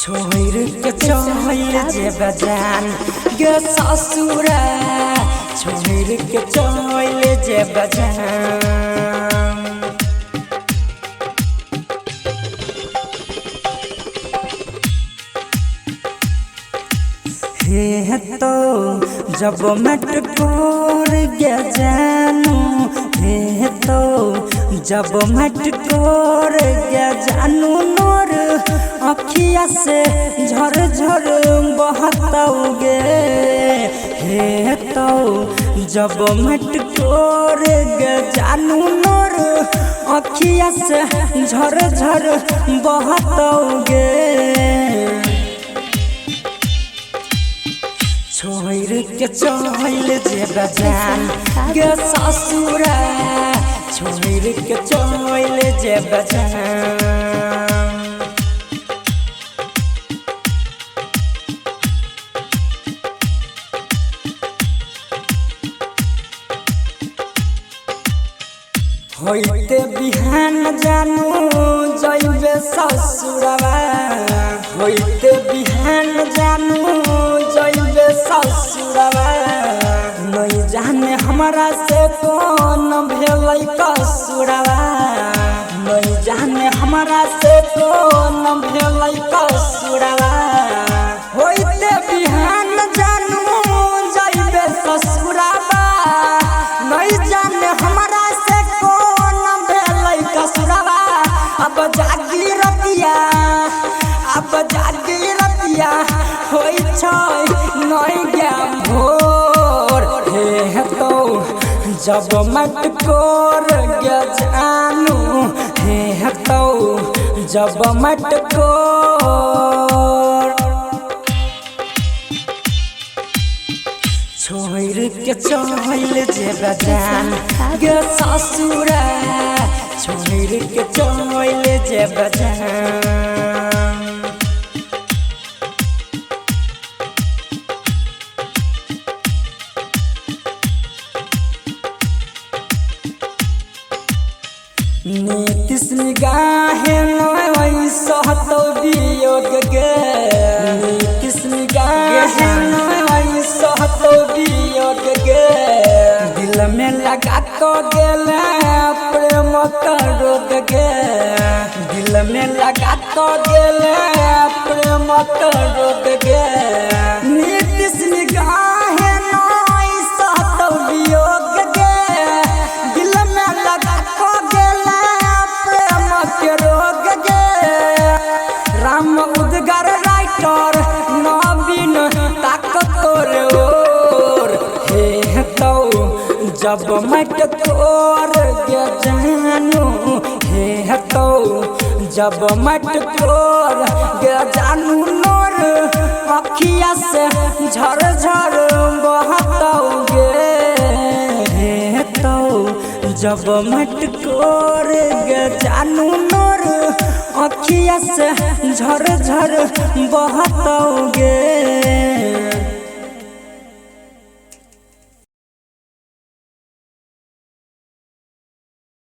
छोड़ के चल जे बजान गे ससुरा छोड़ के चल जे बजान हे तो जब मट कोर गे जानू हे तो जब मट कोर गे जानू नोर अखिया से झर झर बहतौगे हे तो जब मट कोर गे जानू नोर अखिया से झर झर बहतौगे छोड़ के चल जे बजान गे ससुरा छोड़ के चल जे बजान होइते बिहान जानू जइबे ससुरवा होइते बिहान जानू जइबे ससुरवा नहीं जाने हमारा से कौन भेलै कसुरवा नहीं जाने हमारा से कौन भेलै कसुरवा होइते बिहान जानू जइबे ससुरवा नहीं जाने हमारा से कौन भेलै कसुरवा अब जागी रतिया होई छै नहीं गे भोर हे तो जब मट कोर गे जानू हे तो जब मट कोर छोड़ के चल जे बजान गे ससुरा छोड़ के चल जे बजान नीतिश निगाहे नई सहतो वियोग गे नीतिश निगाहे नई सहतो वियोग गे दिल में लगा तो गेले प्रेम करोग गे दिल में लगा तो गेले प्रेम करोग गे नीतिश निगाहे नई सहतो वियोग गे दिल में लगा तो गेले रोग गे राम उदगार राइटर नवीन ताकतोर ओर हे तो जब मट कोर गे जानू हे तो जब मट कोर गे जानू नोर अखिया से झर झर बहतौगे हे तो जब मट कोर गे जानू नोर अखिया से झर झर बहतौगे।